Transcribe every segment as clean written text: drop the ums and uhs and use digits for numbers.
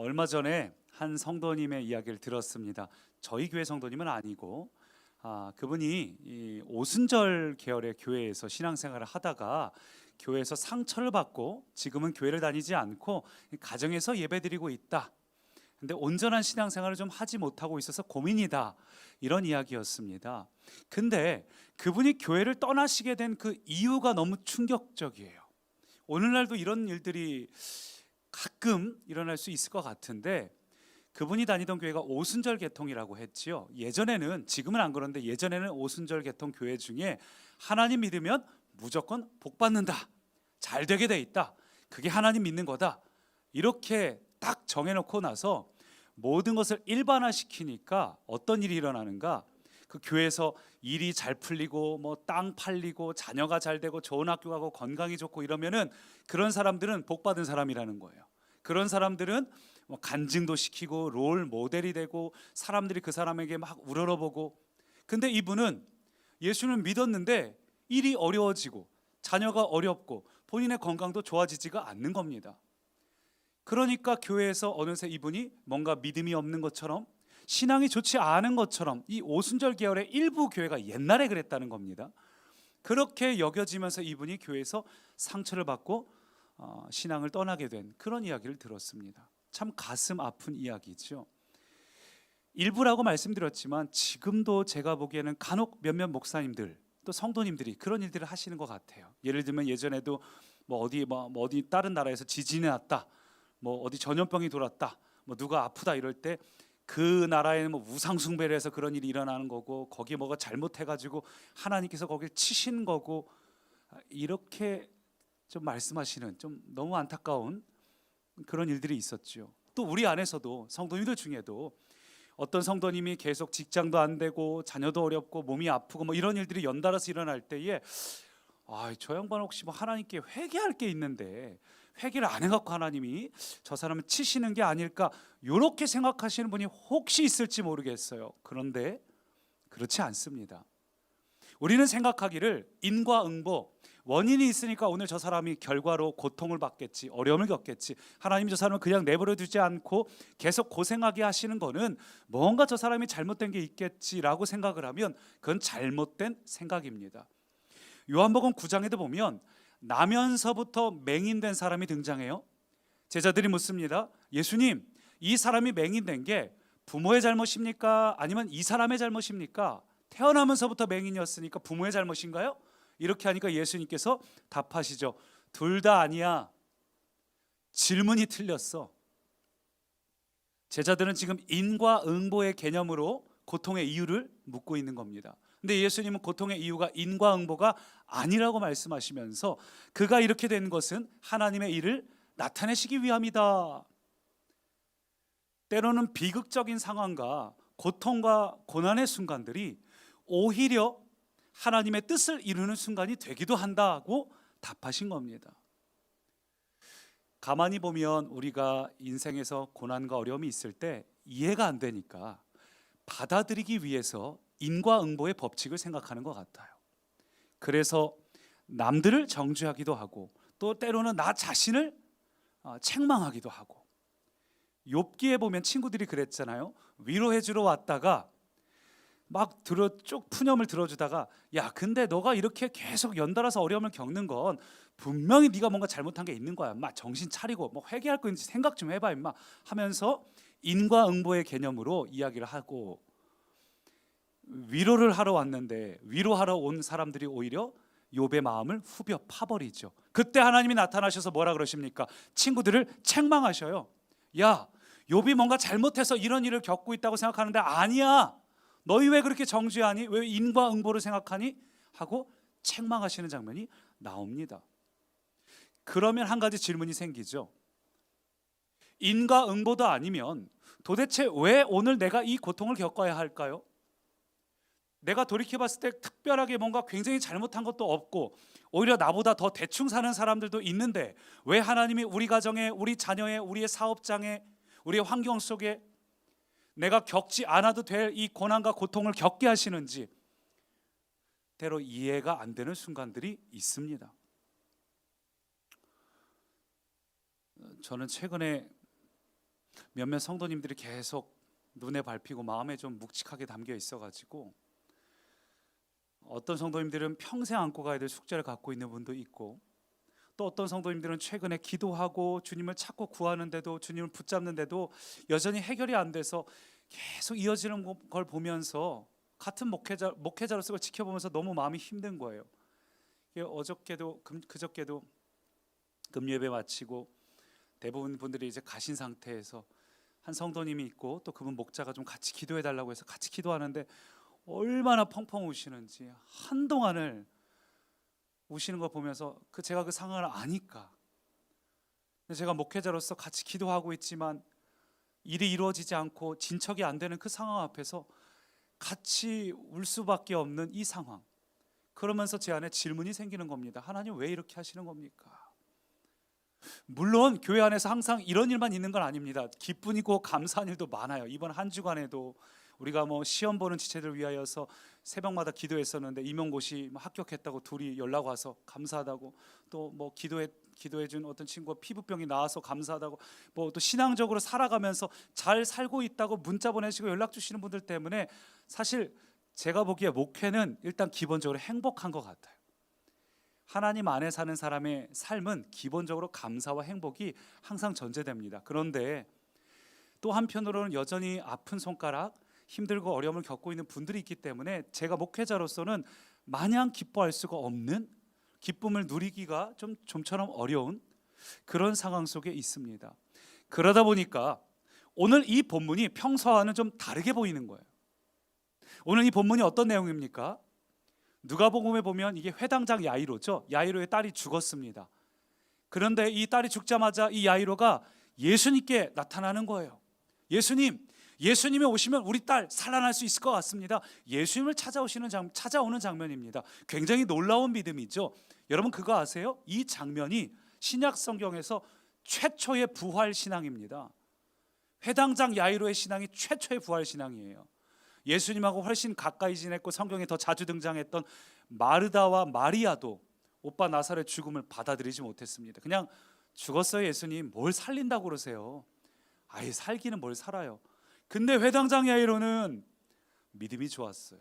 얼마 전에 한 성도님의 이야기를 들었습니다. 저희 교회 성도님은 아니고 그분이 이 오순절 계열의 교회에서 신앙생활을 하다가 교회에서 상처를 받고 지금은 교회를 다니지 않고 가정에서 예배드리고 있다. 근데 온전한 신앙생활을 좀 하지 못하고 있어서 고민이다. 이런 이야기였습니다. 근데 그분이 교회를 떠나시게 된 그 이유가 너무 충격적이에요. 오늘날도 이런 일들이 가끔 일어날 수 있을 것 같은데, 그분이 다니던 교회가 오순절 개통이라고 했지요. 예전에는, 지금은 안 그런데 예전에는 오순절 개통 교회 중에 하나님 믿으면 무조건 복 받는다, 잘 되게 돼 있다, 그게 하나님 믿는 거다, 이렇게 딱 정해놓고 나서 모든 것을 일반화시키니까 어떤 일이 일어나는가? 그 교회에서 일이 잘 풀리고 뭐 땅 팔리고 자녀가 잘 되고 좋은 학교 가고 건강이 좋고 이러면은 그런 사람들은 복 받은 사람이라는 거예요. 그런 사람들은 뭐 간증도 시키고 롤 모델이 되고 사람들이 그 사람에게 막 우러러보고. 근데 이분은 예수는 믿었는데 일이 어려워지고 자녀가 어렵고 본인의 건강도 좋아지지가 않는 겁니다. 그러니까 교회에서 어느새 이분이 뭔가 믿음이 없는 것처럼, 신앙이 좋지 않은 것처럼, 이 오순절 계열의 일부 교회가 옛날에 그랬다는 겁니다. 그렇게 여겨지면서 이분이 교회에서 상처를 받고 신앙을 떠나게 된 그런 이야기를 들었습니다. 참 가슴 아픈 이야기죠. 일부라고 말씀드렸지만 지금도 제가 보기에는 간혹 몇몇 목사님들 또 성도님들이 그런 일들을 하시는 것 같아요. 예를 들면 예전에도 뭐 어디 다른 나라에서 지진이 났다, 뭐 어디 전염병이 돌았다, 뭐 누가 아프다 이럴 때 그 나라에는 뭐 우상 숭배를 해서 그런 일이 일어나는 거고, 거기 뭐가 잘못해가지고 하나님께서 거길 치신 거고, 이렇게 좀 말씀하시는, 좀 너무 안타까운 그런 일들이 있었죠. 또 우리 안에서도 성도님들 중에도 어떤 성도님이 계속 직장도 안 되고 자녀도 어렵고 몸이 아프고 뭐 이런 일들이 연달아서 일어날 때에 저 양반 혹시 뭐 하나님께 회개할 게 있는데 회개를 안 해갖고 하나님이 저 사람을 치시는 게 아닐까, 이렇게 생각하시는 분이 혹시 있을지 모르겠어요. 그런데 그렇지 않습니다. 우리는 생각하기를 인과응보, 원인이 있으니까 오늘 저 사람이 결과로 고통을 받겠지, 어려움을 겪겠지, 하나님이 저 사람을 그냥 내버려 두지 않고 계속 고생하게 하시는 거는 뭔가 저 사람이 잘못된 게 있겠지라고 생각을 하면 그건 잘못된 생각입니다. 요한복음 9장에도 보면 나면서부터 맹인된 사람이 등장해요. 제자들이 묻습니다. 예수님, 이 사람이 맹인된 게 부모의 잘못입니까? 아니면 이 사람의 잘못입니까? 태어나면서부터 맹인이었으니까 부모의 잘못인가요? 이렇게 하니까 예수님께서 답하시죠. 둘 다 아니야. 질문이 틀렸어. 제자들은 지금 인과응보의 개념으로 고통의 이유를 묻고 있는 겁니다. 근데 예수님은 고통의 이유가 인과응보가 아니라고 말씀하시면서 그가 이렇게 된 것은 하나님의 일을 나타내시기 위함이다. 때로는 비극적인 상황과 고통과 고난의 순간들이 오히려 하나님의 뜻을 이루는 순간이 되기도 한다고 답하신 겁니다. 가만히 보면 우리가 인생에서 고난과 어려움이 있을 때 이해가 안 되니까 받아들이기 위해서 인과응보의 법칙을 생각하는 것 같아요. 그래서 남들을 정죄하기도 하고 또 때로는 나 자신을 책망하기도 하고. 욥기에 보면 친구들이 그랬잖아요. 위로해 주러 왔다가 막 쭉 푸념을 들어주다가, 야 근데 너가 이렇게 계속 연달아서 어려움을 겪는 건 분명히 네가 뭔가 잘못한 게 있는 거야. 인마 정신 차리고 뭐 회개할 거 있는지 생각 좀 해봐 인마 하면서 인과응보의 개념으로 이야기를 하고, 위로를 하러 왔는데 위로하러 온 사람들이 오히려 욥의 마음을 후벼 파버리죠. 그때 하나님이 나타나셔서 뭐라 그러십니까? 친구들을 책망하셔요. 야 욥이 뭔가 잘못해서 이런 일을 겪고 있다고 생각하는데 아니야, 너희 왜 그렇게 정죄하니? 왜 인과응보를 생각하니? 하고 책망하시는 장면이 나옵니다. 그러면 한 가지 질문이 생기죠. 인과응보도 아니면 도대체 왜 오늘 내가 이 고통을 겪어야 할까요? 내가 돌이켜봤을 때 특별하게 뭔가 굉장히 잘못한 것도 없고 오히려 나보다 더 대충 사는 사람들도 있는데 왜 하나님이 우리 가정에, 우리 자녀에, 우리의 사업장에, 우리의 환경 속에 내가 겪지 않아도 될 이 고난과 고통을 겪게 하시는지 때로 이해가 안 되는 순간들이 있습니다. 저는 최근에 몇몇 성도님들이 계속 눈에 밟히고 마음에 좀 묵직하게 담겨 있어가지고 어떤 성도님들은 평생 안고 가야 될 숙제를 갖고 있는 분도 있고, 또 어떤 성도님들은 최근에 기도하고 주님을 찾고 구하는데도, 주님을 붙잡는데도 여전히 해결이 안 돼서 계속 이어지는 걸 보면서 같은 목회자로서 그걸 지켜보면서 너무 마음이 힘든 거예요. 어저께도 그저께도 금요예배 마치고 대부분 분들이 이제 가신 상태에서 한 성도님이 있고, 또 그분 목자가 좀 같이 기도해 달라고 해서 같이 기도하는데 얼마나 펑펑 우시는지, 한동안을 우시는 걸 보면서 제가 그 상황을 아니까, 제가 목회자로서 같이 기도하고 있지만 일이 이루어지지 않고 진척이 안 되는 그 상황 앞에서 같이 울 수밖에 없는 이 상황, 그러면서 제 안에 질문이 생기는 겁니다. 하나님, 왜 이렇게 하시는 겁니까? 물론 교회 안에서 항상 이런 일만 있는 건 아닙니다. 기쁘고 감사한 일도 많아요. 이번 한 주간에도 우리가 시험 보는 지체들 위하여서 새벽마다 기도했었는데 임용고시 합격했다고 둘이 연락 와서 감사하다고, 또 기도해준 어떤 친구가 피부병이 나와서 감사하다고, 또 신앙적으로 살아가면서 잘 살고 있다고 문자 보내시고 연락 주시는 분들 때문에 사실 제가 보기에 목회는 일단 기본적으로 행복한 것 같아요. 하나님 안에 사는 사람의 삶은 기본적으로 감사와 행복이 항상 전제됩니다. 그런데 또 한편으로는 여전히 아픈 손가락, 힘들고 어려움을 겪고 있는 분들이 있기 때문에 제가 목회자로서는 마냥 기뻐할 수가 없는, 기쁨을 누리기가 좀처럼 어려운 그런 상황 속에 있습니다. 그러다 보니까 오늘 이 본문이 평소와는 좀 다르게 보이는 거예요. 오늘 이 본문이 어떤 내용입니까? 누가복음에 보면 이게 회당장 야이로죠. 야이로의 딸이 죽었습니다. 그런데 이 딸이 죽자마자 이 야이로가 예수님께 나타나는 거예요. 예수님이 오시면 우리 딸 살아날 수 있을 것 같습니다. 예수님을 찾아오는 장면입니다. 굉장히 놀라운 믿음이죠. 여러분 그거 아세요? 이 장면이 신약 성경에서 최초의 부활 신앙입니다. 회당장 야이로의 신앙이 최초의 부활 신앙이에요. 예수님하고 훨씬 가까이 지냈고 성경에 더 자주 등장했던 마르다와 마리아도 오빠 나사렛 죽음을 받아들이지 못했습니다. 그냥 죽었어요. 예수님 뭘 살린다고 그러세요? 아예 살기는 뭘 살아요. 근데 회당장 야이로는 믿음이 좋았어요.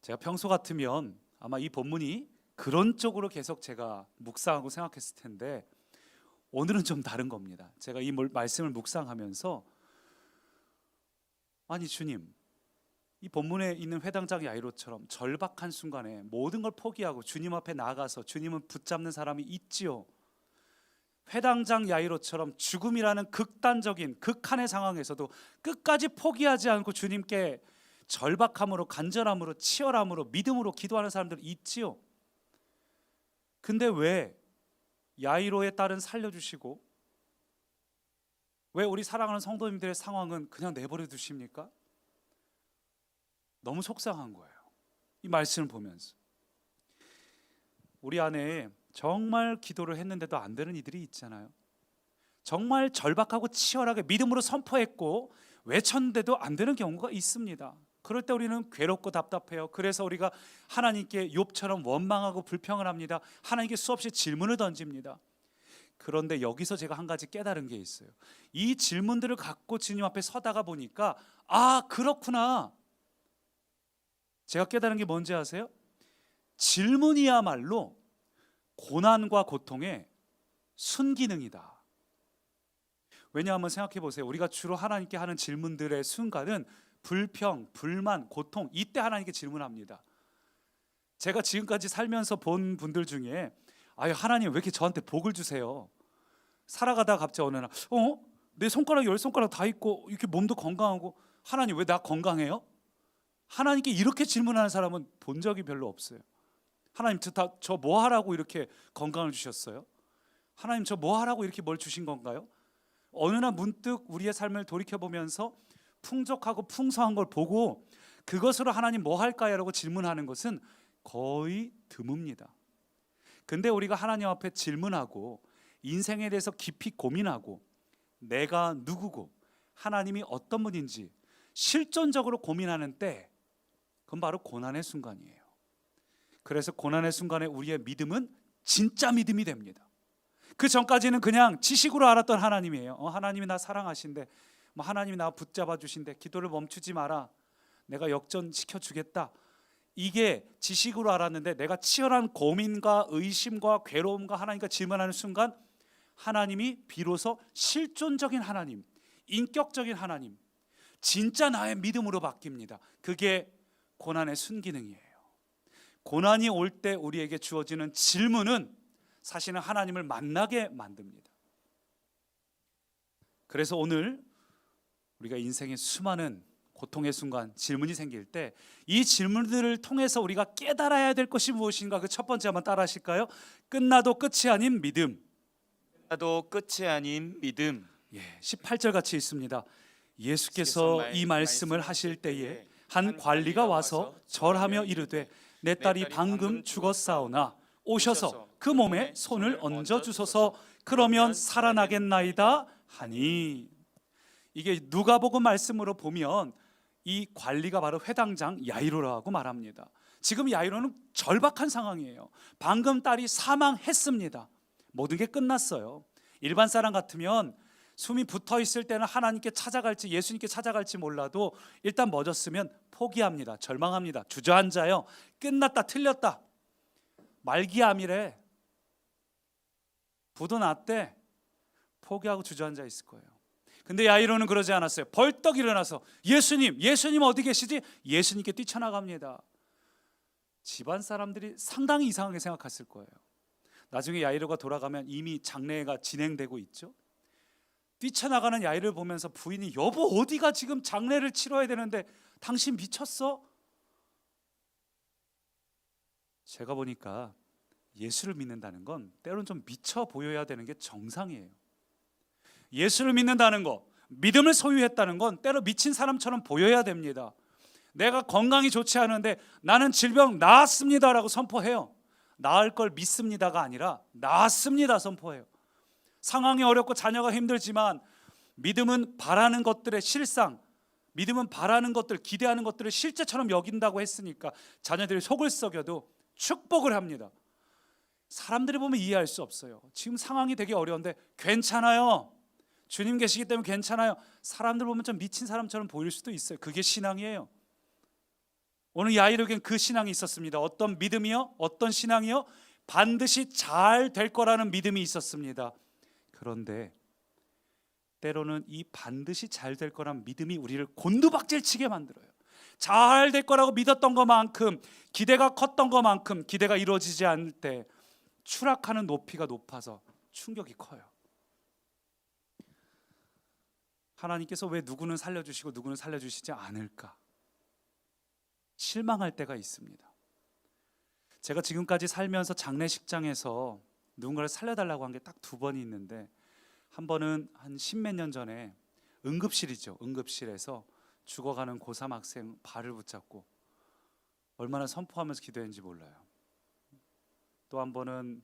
제가 평소 같으면 아마 이 본문이 그런 쪽으로 계속 제가 묵상하고 생각했을 텐데 오늘은 좀 다른 겁니다. 제가 이 말씀을 묵상하면서 아니 주님, 이 본문에 있는 회당장 야이로처럼 절박한 순간에 모든 걸 포기하고 주님 앞에 나가서 주님을 붙잡는 사람이 있지요. 회당장 야이로처럼 죽음이라는 극단적인 극한의 상황에서도 끝까지 포기하지 않고 주님께 절박함으로, 간절함으로, 치열함으로, 믿음으로 기도하는 사람들 있지요. 근데 왜 야이로의 딸은 살려주시고 왜 우리 사랑하는 성도님들의 상황은 그냥 내버려 두십니까? 너무 속상한 거예요. 이 말씀을 보면서 우리 안에 정말 기도를 했는데도 안 되는 이들이 있잖아요. 정말 절박하고 치열하게 믿음으로 선포했고 외쳤는데도 안 되는 경우가 있습니다. 그럴 때 우리는 괴롭고 답답해요. 그래서 우리가 하나님께 욥처럼 원망하고 불평을 합니다. 하나님께 수없이 질문을 던집니다. 그런데 여기서 제가 한 가지 깨달은 게 있어요. 이 질문들을 갖고 주님 앞에 서다가 보니까 그렇구나. 제가 깨달은 게 뭔지 아세요? 질문이야말로 고난과 고통의 순기능이다. 왜냐하면 생각해 보세요. 우리가 주로 하나님께 하는 질문들의 순간은 불평, 불만, 고통, 이때 하나님께 질문합니다. 제가 지금까지 살면서 본 분들 중에 하나님 왜 이렇게 저한테 복을 주세요? 살아가다가 갑자기 어느 날 내 손가락 10손가락 다 있고 이렇게 몸도 건강하고 하나님 왜 나 건강해요? 하나님께 이렇게 질문하는 사람은 본 적이 별로 없어요. 하나님 저 뭐 하라고 이렇게 건강을 주셨어요? 하나님 저 뭐 하라고 이렇게 뭘 주신 건가요? 어느 날 문득 우리의 삶을 돌이켜보면서 풍족하고 풍성한 걸 보고 그것으로 하나님 뭐 할까요? 라고 질문하는 것은 거의 드뭅니다. 근데 우리가 하나님 앞에 질문하고 인생에 대해서 깊이 고민하고 내가 누구고 하나님이 어떤 분인지 실존적으로 고민하는 때 그건 바로 고난의 순간이에요. 그래서 고난의 순간에 우리의 믿음은 진짜 믿음이 됩니다. 그 전까지는 그냥 지식으로 알았던 하나님이에요. 하나님이 나 사랑하신대, 하나님이 나 붙잡아 주신대, 기도를 멈추지 마라, 내가 역전시켜 주겠다. 이게 지식으로 알았는데 내가 치열한 고민과 의심과 괴로움과 하나님과 질문하는 순간 하나님이 비로소 실존적인 하나님, 인격적인 하나님, 진짜 나의 믿음으로 바뀝니다. 그게 고난의 순기능이에요. 고난이 올 때 우리에게 주어지는 질문은 사실은 하나님을 만나게 만듭니다. 그래서 오늘 우리가 인생의 수많은 고통의 순간 질문이 생길 때 이 질문들을 통해서 우리가 깨달아야 될 것이 무엇인가, 그 첫 번째 한번 따라 하실까요? 끝나도 끝이 아닌 믿음. 끝나도 끝이 아닌 믿음. 18절 같이 있습니다. 예수께서 이 말씀을 하실 때에 한 관리가 와서 절하며 이르되 내 딸이 방금 죽었사오나 오셔서 그 몸에 손을 얹어 주소서, 그러면 살아나겠나이다 하니. 이게 누가복음 말씀으로 보면 이 관리가 바로 회당장 야이로라고 말합니다. 지금 야이로는 절박한 상황이에요. 방금 딸이 사망했습니다. 모든 게 끝났어요. 일반 사람 같으면 숨이 붙어 있을 때는 하나님께 찾아갈지 예수님께 찾아갈지 몰라도 일단 멎었으면 포기합니다. 절망합니다. 주저앉아요. 끝났다, 틀렸다, 말기암이래, 부도 났대, 포기하고 주저앉아 있을 거예요. 근데 야이로는 그러지 않았어요. 벌떡 일어나서 예수님 어디 계시지? 예수님께 뛰쳐나갑니다. 집안 사람들이 상당히 이상하게 생각했을 거예요. 나중에 야이로가 돌아가면 이미 장례가 진행되고 있죠. 뛰쳐나가는 야이로를 보면서 부인이 여보 어디가, 지금 장례를 치러야 되는데 당신 미쳤어? 제가 보니까 예수를 믿는다는 건 때로는 좀 미쳐 보여야 되는 게 정상이에요. 예수를 믿는다는 거, 믿음을 소유했다는 건 때로 미친 사람처럼 보여야 됩니다. 내가 건강이 좋지 않은데 나는 질병 나았습니다라고 선포해요. 나을 걸 믿습니다가 아니라 나았습니다 선포해요. 상황이 어렵고 자녀가 힘들지만 믿음은 바라는 것들의 실상, 믿음은 바라는 것들, 기대하는 것들을 실제처럼 여긴다고 했으니까 자녀들이 속을 썩여도 축복을 합니다. 사람들이 보면 이해할 수 없어요. 지금 상황이 되게 어려운데 괜찮아요, 주님 계시기 때문에 괜찮아요. 사람들 보면 좀 미친 사람처럼 보일 수도 있어요. 그게 신앙이에요. 오늘 야이로에겐 그 신앙이 있었습니다. 어떤 믿음이요? 어떤 신앙이요? 반드시 잘 될 거라는 믿음이 있었습니다. 그런데 때로는 이 반드시 잘 될 거란 믿음이 우리를 곤두박질치게 만들어요. 잘 될 거라고 믿었던 것만큼, 기대가 컸던 것만큼 기대가 이루어지지 않을 때 추락하는 높이가 높아서 충격이 커요. 하나님께서 왜 누구는 살려주시고 누구는 살려주시지 않을까 실망할 때가 있습니다. 제가 지금까지 살면서 장례식장에서 누군가를 살려달라고 한 게 딱 2번이 있는데, 한 번은 한 10몇 년 전에 응급실이죠. 응급실에서 죽어가는 고3 학생 발을 붙잡고 얼마나 선포하면서 기도했는지 몰라요. 또 한 번은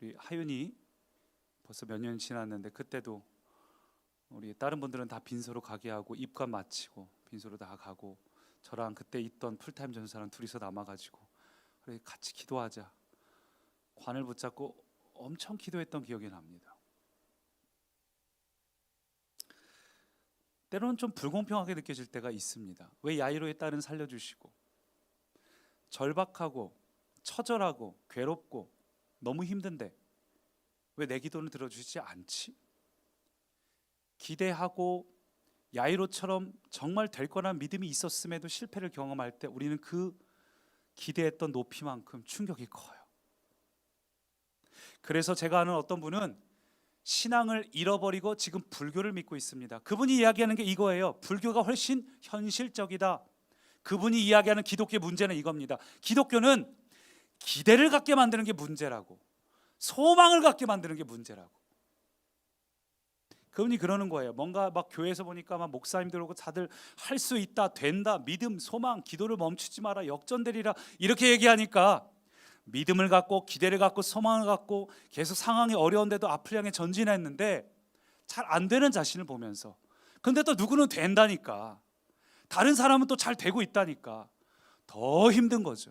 우리 하윤이 벌써 몇 년 지났는데, 그때도 우리 다른 분들은 다 빈소로 가게 하고 입관 마치고 빈소로 다 가고 저랑 그때 있던 풀타임 전사랑 둘이서 남아가지고 그래 같이 기도하자, 관을 붙잡고 엄청 기도했던 기억이 납니다. 때로는 좀 불공평하게 느껴질 때가 있습니다. 왜 야이로의 딸은 살려주시고 절박하고 처절하고 괴롭고 너무 힘든데 왜 내 기도는 들어주시지 않지? 기대하고 야이로처럼 정말 될 거란 믿음이 있었음에도 실패를 경험할 때 우리는 그 기대했던 높이만큼 충격이 커요. 그래서 제가 아는 어떤 분은 신앙을 잃어버리고 지금 불교를 믿고 있습니다. 그분이 이야기하는 게 이거예요. 불교가 훨씬 현실적이다. 그분이 이야기하는 기독교의 문제는 이겁니다. 기독교는 기대를 갖게 만드는 게 문제라고, 소망을 갖게 만드는 게 문제라고. 그분이 그러는 거예요. 뭔가 막 교회에서 보니까 막 목사님들 오고 다들 할 수 있다, 된다, 믿음, 소망, 기도를 멈추지 마라, 역전되리라 이렇게 얘기하니까 믿음을 갖고 기대를 갖고 소망을 갖고 계속 상황이 어려운데도 앞을 향해 전진했는데 잘 안 되는 자신을 보면서, 근데 또 누구는 된다니까, 다른 사람은 또 잘 되고 있다니까 더 힘든 거죠.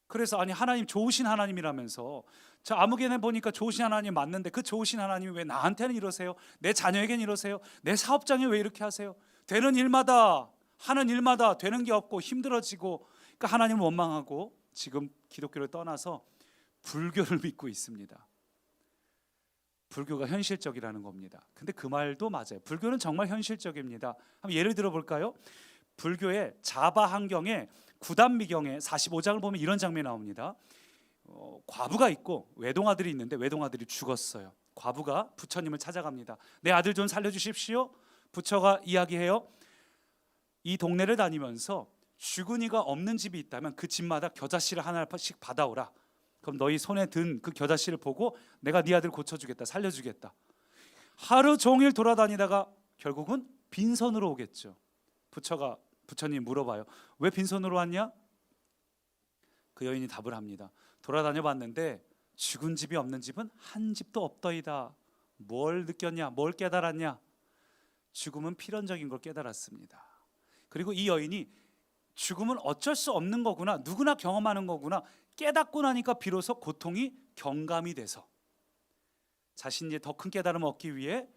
그래서 아니 하나님 좋으신 하나님이라면서 저 아무개네 보니까 좋으신 하나님 맞는데 그 좋으신 하나님이 왜 나한테는 이러세요? 내 자녀에겐 이러세요? 내 사업장에 왜 이렇게 하세요? 되는 일마다 하는 일마다 되는 게 없고 힘들어지고 그러니까 하나님을 원망하고 지금 기독교를 떠나서 불교를 믿고 있습니다. 불교가 현실적이라는 겁니다. 근데 그 말도 맞아요. 불교는 정말 현실적입니다. 한번 예를 들어 볼까요? 불교의 자바한경의 구단미경의 45장을 보면 이런 장면이 나옵니다. 과부가 있고 외동아들이 있는데 외동아들이 죽었어요. 과부가 부처님을 찾아갑니다. 내 아들 좀 살려주십시오. 부처가 이야기해요. 이 동네를 다니면서 죽은 이가 없는 집이 있다면 그 집마다 겨자씨를 하나씩 받아오라. 그럼 너희 손에 든 그 겨자씨를 보고 내가 네 아들 고쳐주겠다, 살려주겠다. 하루 종일 돌아다니다가 결국은 빈손으로 오겠죠. 부처님 물어봐요. 왜 빈손으로 왔냐? 그 여인이 답을 합니다. 돌아다녀 봤는데 죽은 집이 없는 집은 한 집도 없더이다. 뭘 느꼈냐? 뭘 깨달았냐? 죽음은 필연적인 걸 깨달았습니다. 그리고 이 여인이 죽음은 어쩔 수 없는 거구나, 누구나 경험하는 거구나 깨닫고 나니까 비로소 고통이 경감이 돼서 자신이 더 큰 깨달음을 얻기 위해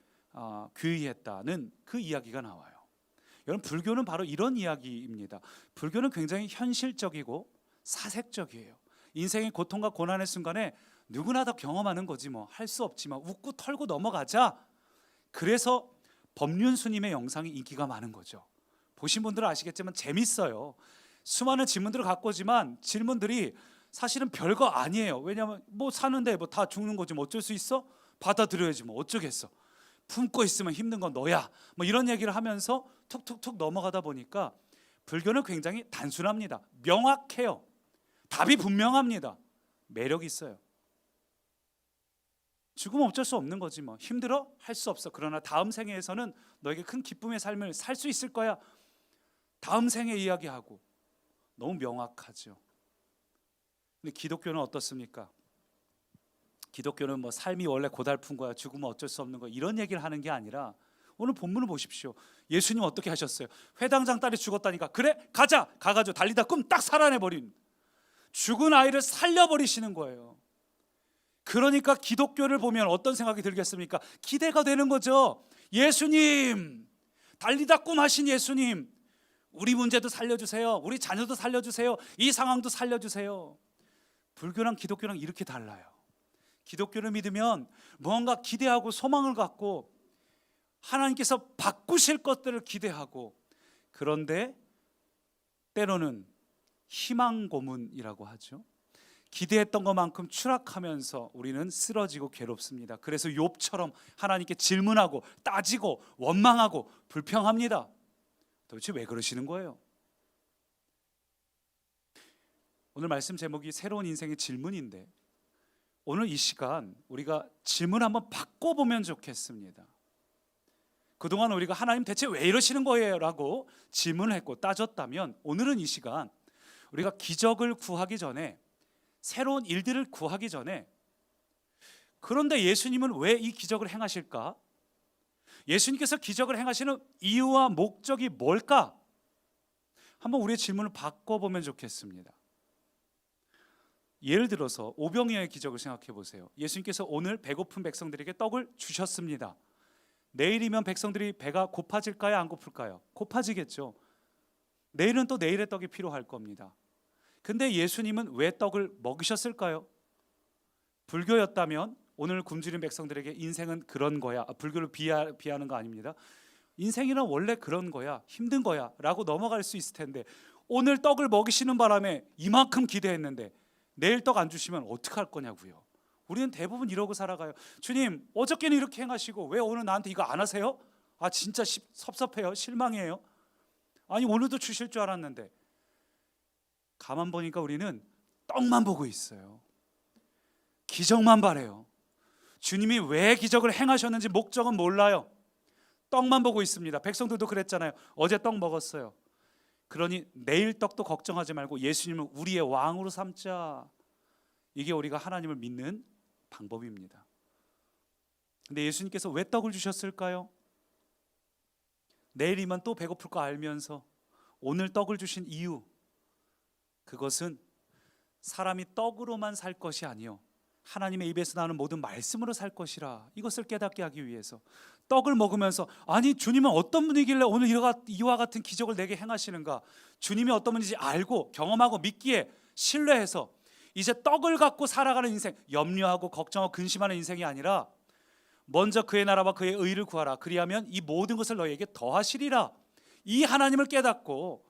귀의했다는 그 이야기가 나와요. 여러분, 불교는 바로 이런 이야기입니다. 불교는 굉장히 현실적이고 사색적이에요. 인생의 고통과 고난의 순간에 누구나 다 경험하는 거지 뭐 할 수 없지만 웃고 털고 넘어가자. 그래서 법륜스님의 영상이 인기가 많은 거죠. 보신 분들은 아시겠지만 재밌어요. 수많은 질문들을 갖고 오지만 질문들이 사실은 별거 아니에요. 왜냐하면 뭐 사는데 뭐 다 죽는 거지 뭐 어쩔 수 있어? 받아들여야지 뭐 어쩌겠어. 품고 있으면 힘든 건 너야. 뭐 이런 얘기를 하면서 툭툭툭 넘어가다 보니까 불교는 굉장히 단순합니다. 명확해요. 답이 분명합니다. 매력이 있어요. 죽으면 어쩔 수 없는 거지 뭐. 힘들어? 할 수 없어. 그러나 다음 생애에서는 너에게 큰 기쁨의 삶을 살 수 있을 거야. 다음 생에 이야기하고. 너무 명확하죠. 근데 기독교는 어떻습니까? 기독교는 뭐 삶이 원래 고달픈 거야, 죽으면 어쩔 수 없는 거야, 이런 얘기를 하는 게 아니라 오늘 본문을 보십시오. 예수님 어떻게 하셨어요? 회당장 딸이 죽었다니까 그래? 가자! 가가지고 달리다 끔 딱 살아내버린 죽은 아이를 살려버리시는 거예요. 그러니까 기독교를 보면 어떤 생각이 들겠습니까? 기대가 되는 거죠. 예수님, 달리다 끔 하신 예수님, 우리 문제도 살려주세요. 우리 자녀도 살려주세요. 이 상황도 살려주세요. 불교랑 기독교랑 이렇게 달라요. 기독교를 믿으면 무언가 기대하고 소망을 갖고 하나님께서 바꾸실 것들을 기대하고, 그런데 때로는 희망 고문이라고 하죠. 기대했던 것만큼 추락하면서 우리는 쓰러지고 괴롭습니다. 그래서 욥처럼 하나님께 질문하고 따지고 원망하고 불평합니다. 도대체 왜 그러시는 거예요? 오늘 말씀 제목이 새로운 인생의 질문인데 오늘 이 시간 우리가 질문 한번 바꿔보면 좋겠습니다. 그동안 우리가 하나님 대체 왜 이러시는 거예요? 라고 질문을 했고 따졌다면 오늘은 이 시간 우리가 기적을 구하기 전에, 새로운 일들을 구하기 전에, 그런데 예수님은 왜 이 기적을 행하실까? 예수님께서 기적을 행하시는 이유와 목적이 뭘까? 한번 우리의 질문을 바꿔보면 좋겠습니다. 예를 들어서 오병이어의 기적을 생각해 보세요. 예수님께서 오늘 배고픈 백성들에게 떡을 주셨습니다. 내일이면 백성들이 배가 고파질까요? 안 고플까요? 고파지겠죠. 내일은 또 내일의 떡이 필요할 겁니다. 근데 예수님은 왜 떡을 먹으셨을까요? 불교였다면 오늘 굶주린 백성들에게 인생은 그런 거야, 불교를 비하하는 거 아닙니다. 인생이란 원래 그런 거야, 힘든 거야 라고 넘어갈 수 있을 텐데 오늘 떡을 먹이시는 바람에 이만큼 기대했는데 내일 떡 안 주시면 어떡할 거냐고요. 우리는 대부분 이러고 살아가요. 주님, 어저께는 이렇게 행하시고 왜 오늘 나한테 이거 안 하세요? 아 진짜 섭섭해요. 실망해요. 아니 오늘도 주실 줄 알았는데. 가만 보니까 우리는 떡만 보고 있어요. 기적만 바래요. 주님이 왜 기적을 행하셨는지 목적은 몰라요. 떡만 보고 있습니다. 백성들도 그랬잖아요. 어제 떡 먹었어요. 그러니 내일 떡도 걱정하지 말고 예수님을 우리의 왕으로 삼자. 이게 우리가 하나님을 믿는 방법입니다. 근데 예수님께서 왜 떡을 주셨을까요? 내일이면 또 배고플 거 알면서 오늘 떡을 주신 이유, 그것은 사람이 떡으로만 살 것이 아니요 하나님의 입에서 나오는 모든 말씀으로 살 것이라. 이것을 깨닫게 하기 위해서 떡을 먹으면서 아니 주님은 어떤 분이길래 오늘 이와 같은 기적을 내게 행하시는가, 주님이 어떤 분인지 알고 경험하고 믿기에 신뢰해서 이제 떡을 갖고 살아가는 인생, 염려하고 걱정하고 근심하는 인생이 아니라 먼저 그의 나라와 그의 의를 구하라. 그리하면 이 모든 것을 너희에게 더하시리라. 이 하나님을 깨닫고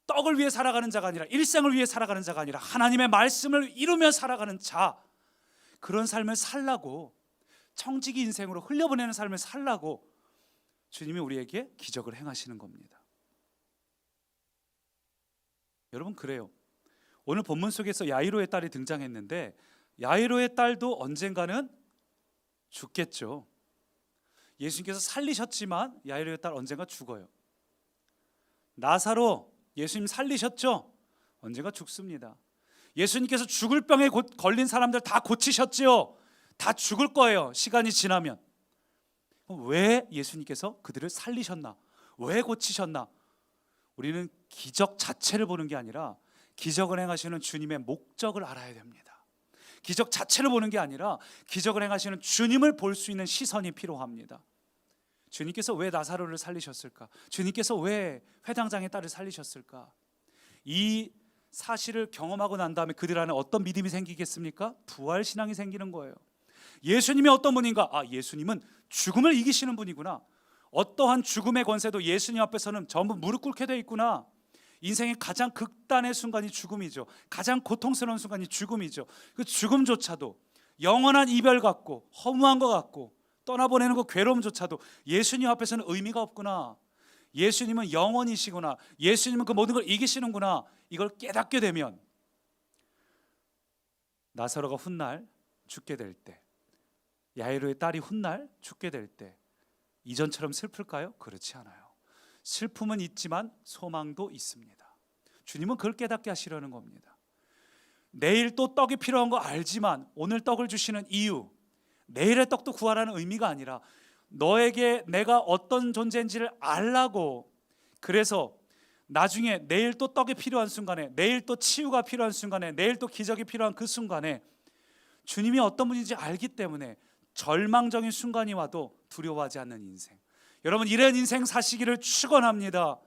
떡을 위해 살아가는 자가 아니라, 일생을 위해 살아가는 자가 아니라 하나님의 말씀을 이루며 살아가는 자, 그런 삶을 살라고, 청지기 인생으로 흘려보내는 삶을 살라고 주님이 우리에게 기적을 행하시는 겁니다. 여러분, 그래요. 오늘 본문 속에서 야이로의 딸이 등장했는데 야이로의 딸도 언젠가는 죽겠죠. 예수님께서 살리셨지만 야이로의 딸 언젠가 죽어요. 나사로 예수님 살리셨죠? 언젠가 죽습니다. 예수님께서 죽을 병에 걸린 사람들 다 고치셨죠? 다 죽을 거예요, 시간이 지나면. 왜 예수님께서 그들을 살리셨나? 왜 고치셨나? 우리는 기적 자체를 보는 게 아니라 기적을 행하시는 주님의 목적을 알아야 됩니다. 기적 자체를 보는 게 아니라 기적을 행하시는 주님을 볼 수 있는 시선이 필요합니다. 주님께서 왜 나사로를 살리셨을까? 주님께서 왜 회당장의 딸을 살리셨을까? 이 사실을 경험하고 난 다음에 그들 안에 어떤 믿음이 생기겠습니까? 부활 신앙이 생기는 거예요. 예수님이 어떤 분인가? 아, 예수님은 죽음을 이기시는 분이구나. 어떠한 죽음의 권세도 예수님 앞에서는 전부 무릎 꿇게 돼 있구나. 인생의 가장 극단의 순간이 죽음이죠. 가장 고통스러운 순간이 죽음이죠. 그 죽음조차도 영원한 이별 같고 허무한 것 같고 떠나보내는 그 괴로움조차도 예수님 앞에서는 의미가 없구나. 예수님은 영원이시구나. 예수님은 그 모든 걸 이기시는구나. 이걸 깨닫게 되면 나사로가 훗날 죽게 될 때, 야이로의 딸이 훗날 죽게 될 때 이전처럼 슬플까요? 그렇지 않아요. 슬픔은 있지만 소망도 있습니다. 주님은 그걸 깨닫게 하시려는 겁니다. 내일 또 떡이 필요한 거 알지만 오늘 떡을 주시는 이유, 내일의 떡도 구하라는 의미가 아니라 너에게 내가 어떤 존재인지를 알라고, 그래서 나중에 내일 또 떡이 필요한 순간에, 내일 또 치유가 필요한 순간에, 내일 또 기적이 필요한 그 순간에 주님이 어떤 분인지 알기 때문에 절망적인 순간이 와도 두려워하지 않는 인생, 여러분 이런 인생 사시기를 축원합니다.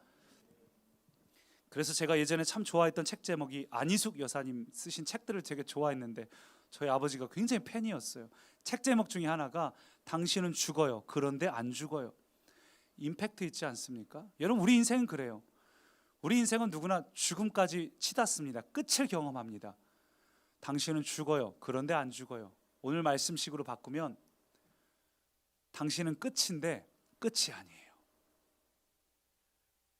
그래서 제가 예전에 참 좋아했던 책 제목이 안희숙 여사님 쓰신 책들을 되게 좋아했는데 저희 아버지가 굉장히 팬이었어요. 책 제목 중에 하나가 당신은 죽어요, 그런데 안 죽어요. 임팩트 있지 않습니까? 여러분 우리 인생은 그래요. 우리 인생은 누구나 죽음까지 치닫습니다. 끝을 경험합니다. 당신은 죽어요, 그런데 안 죽어요. 오늘 말씀식으로 바꾸면 당신은 끝인데 끝이 아니에요.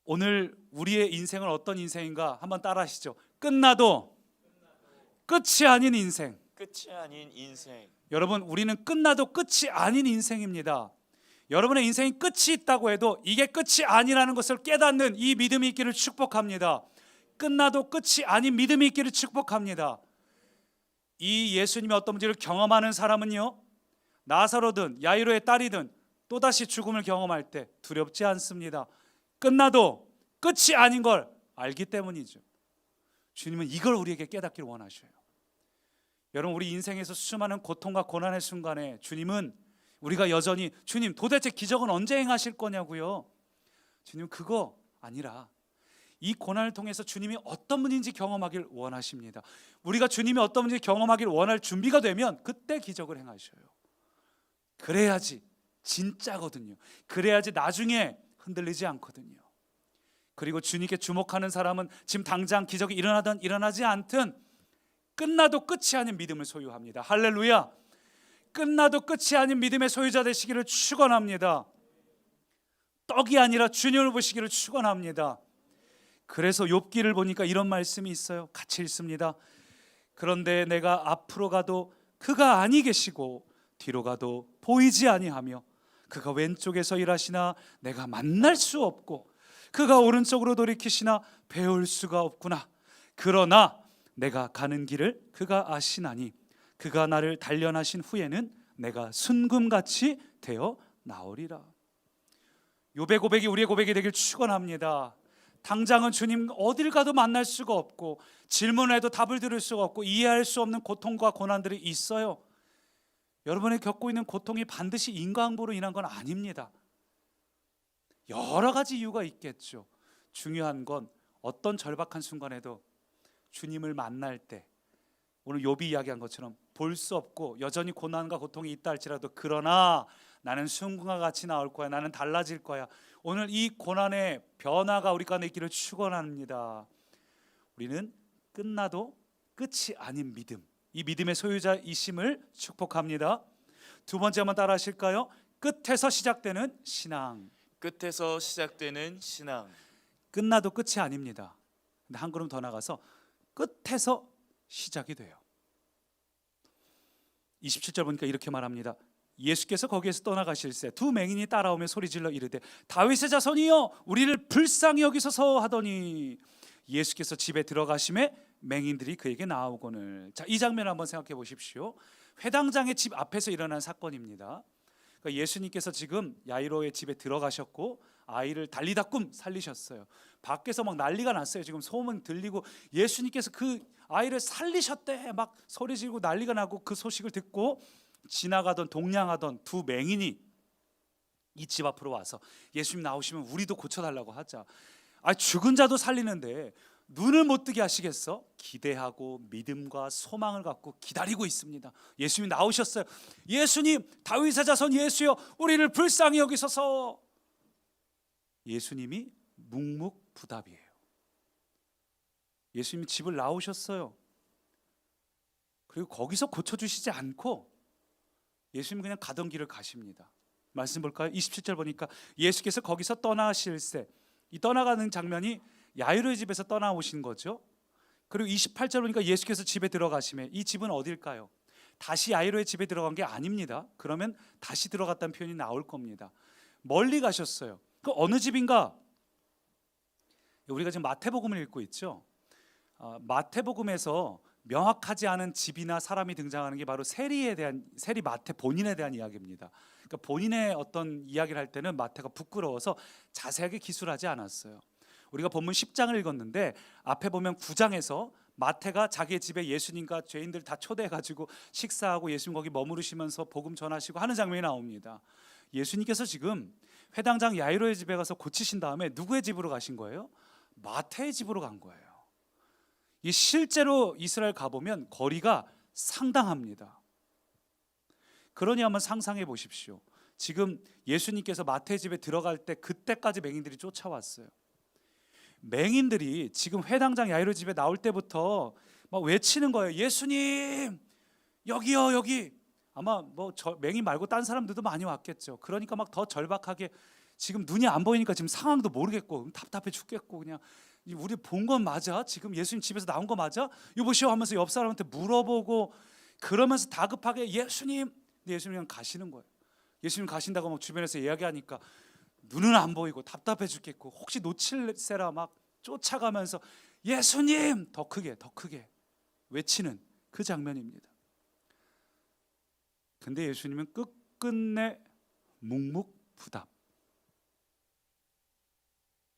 오늘 우리의 인생은 어떤 인생인가 한번 따라 하시죠. 끝나도 끝이 아닌 인생. 끝이 아닌 인생. 여러분 우리는 끝나도 끝이 아닌 인생입니다. 여러분의 인생이 끝이 있다고 해도 이게 끝이 아니라는 것을 깨닫는 이 믿음이 있기를 축복합니다. 끝나도 끝이 아닌 믿음이 있기를 축복합니다. 이 예수님이 어떤 문제를 경험하는 사람은요, 나사로든 야이로의 딸이든 또다시 죽음을 경험할 때 두렵지 않습니다. 끝나도 끝이 아닌 걸 알기 때문이죠. 주님은 이걸 우리에게 깨닫기를 원하셔요. 여러분 우리 인생에서 수많은 고통과 고난의 순간에 주님은 우리가 여전히 주님 도대체 기적은 언제 행하실 거냐고요. 주님 그거 아니라 이 고난을 통해서 주님이 어떤 분인지 경험하길 원하십니다. 우리가 주님이 어떤 분인지 경험하길 원할 준비가 되면 그때 기적을 행하셔요. 그래야지 진짜거든요. 그래야지 나중에 흔들리지 않거든요. 그리고 주님께 주목하는 사람은 지금 당장 기적이 일어나든 일어나지 않든 끝나도 끝이 아닌 믿음을 소유합니다. 할렐루야. 끝나도 끝이 아닌 믿음의 소유자 되시기를 축원합니다. 떡이 아니라 주님을 보시기를 축원합니다. 그래서 욥기를 보니까 이런 말씀이 있어요. 같이 읽습니다. 그런데 내가 앞으로 가도 그가 아니 계시고 뒤로 가도 보이지 아니하며 그가 왼쪽에서 일하시나 내가 만날 수 없고 그가 오른쪽으로 돌이키시나 배울 수가 없구나. 그러나 내가 가는 길을 그가 아시나니 그가 나를 단련하신 후에는 내가 순금같이 되어 나오리라. 욥의 고백이 우리의 고백이 되길 축원합니다. 당장은 주님 어딜 가도 만날 수가 없고 질문해도 답을 들을 수가 없고 이해할 수 없는 고통과 고난들이 있어요. 여러분이 겪고 있는 고통이 반드시 인과응보로 인한 건 아닙니다. 여러 가지 이유가 있겠죠. 중요한 건 어떤 절박한 순간에도 주님을 만날 때, 오늘 욥이 이야기한 것처럼 볼 수 없고 여전히 고난과 고통이 있다 할지라도 그러나 나는 순금과 같이 나올 거야, 나는 달라질 거야. 오늘 이 고난의 변화가 우리 가운데 있기를 축원합니다. 우리는 끝나도 끝이 아닌 믿음, 이 믿음의 소유자이심을 축복합니다. 두 번째 한번 따라 하실까요? 끝에서 시작되는 신앙. 끝에서 시작되는 신앙. 끝나도 끝이 아닙니다. 근데 한 걸음 더 나가서 끝에서 시작이 돼요. 27절 보니까 이렇게 말합니다. 예수께서 거기에서 떠나가실새 두 맹인이 따라오며 소리질러 이르되 다윗의 자손이여 우리를 불쌍히 여기소서 하더니 예수께서 집에 들어가심에 맹인들이 그에게 나아오거늘. 자, 이 장면을 한번 생각해 보십시오. 회당장의 집 앞에서 일어난 사건입니다. 그러니까 예수님께서 지금 야이로의 집에 들어가셨고 아이를 달리다꿈 살리셨어요. 밖에서 막 난리가 났어요. 지금 소문 들리고 예수님께서 그 아이를 살리셨대 막 소리 지르고 난리가 나고, 그 소식을 듣고 지나가던 동냥하던 두 맹인이 이 집 앞으로 와서 예수님 나오시면 우리도 고쳐달라고 하자. 죽은 자도 살리는데 눈을 못 뜨게 하시겠어? 기대하고 믿음과 소망을 갖고 기다리고 있습니다. 예수님이 나오셨어요. 예수님, 다윗의 자손 예수여 우리를 불쌍히 여기소서. 예수님이 묵묵부답이에요. 예수님이 집을 나오셨어요. 그리고 거기서 고쳐주시지 않고 예수님은 그냥 가던 길을 가십니다. 말씀 볼까요? 27절 보니까 예수께서 거기서 떠나실새, 이 떠나가는 장면이 야이로의 집에서 떠나오신 거죠. 그리고 28절 보니까 예수께서 집에 들어가시매, 이 집은 어딜까요? 다시 야이로의 집에 들어간 게 아닙니다. 그러면 다시 들어갔다는 표현이 나올 겁니다. 멀리 가셨어요. 그 어느 집인가? 우리가 지금 마태복음을 읽고 있죠. 마태복음에서 명확하지 않은 집이나 사람이 등장하는 게 바로 세리 마태 본인에 대한 이야기입니다. 그러니까 본인의 어떤 이야기를 할 때는 마태가 부끄러워서 자세하게 기술하지 않았어요. 우리가 본문 10장을 읽었는데 앞에 보면 9장에서 마태가 자기의 집에 예수님과 죄인들 다 초대해가지고 식사하고 예수님 거기 머무르시면서 복음 전하시고 하는 장면이 나옵니다. 예수님께서 지금 회당장 야이로의 집에 가서 고치신 다음에 누구의 집으로 가신 거예요? 마태의 집으로 간 거예요. 이 실제로 이스라엘 가보면 거리가 상당합니다. 그러니 한번 상상해 보십시오. 지금 예수님께서 마태의 집에 들어갈 때 그때까지 맹인들이 쫓아왔어요. 맹인들이 지금 회당장 야이로 집에 나올 때부터 막 외치는 거예요. 예수님 여기요 여기. 아마 맹인 말고 딴 사람들도 많이 왔겠죠. 그러니까 막 더 절박하게, 지금 눈이 안 보이니까 지금 상황도 모르겠고 답답해 죽겠고, 그냥 우리 본 건 맞아? 지금 예수님 집에서 나온 거 맞아? 여보시오 하면서 옆 사람한테 물어보고 그러면서 다급하게 예수님. 근데 예수님 그냥 가시는 거예요. 예수님 가신다고 막 주변에서 이야기하니까 눈은 안 보이고 답답해 죽겠고 혹시 놓칠세라 막 쫓아가면서 예수님 더 크게 외치는 그 장면입니다. 근데 예수님은 끝끝내 묵묵부답.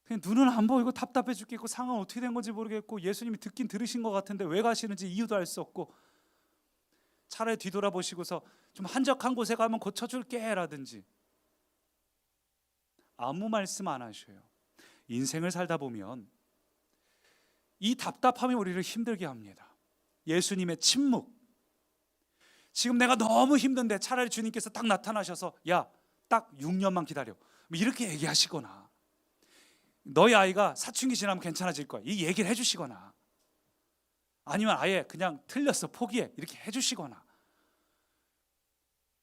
그냥 눈은 안 보이고 답답해 죽겠고 상황 어떻게 된 건지 모르겠고 예수님이 듣긴 들으신 것 같은데 왜 가시는지 이유도 알 수 없고, 차라리 뒤돌아보시고서 좀 한적한 곳에 가면 고쳐줄게 라든지 아무 말씀 안 하셔요. 인생을 살다 보면 이 답답함이 우리를 힘들게 합니다. 예수님의 침묵. 지금 내가 너무 힘든데 차라리 주님께서 딱 나타나셔서 야, 딱 6년만 기다려 이렇게 얘기하시거나, 너희 아이가 사춘기 지나면 괜찮아질 거야 이 얘기를 해주시거나, 아니면 아예 그냥 틀렸어 포기해 이렇게 해주시거나,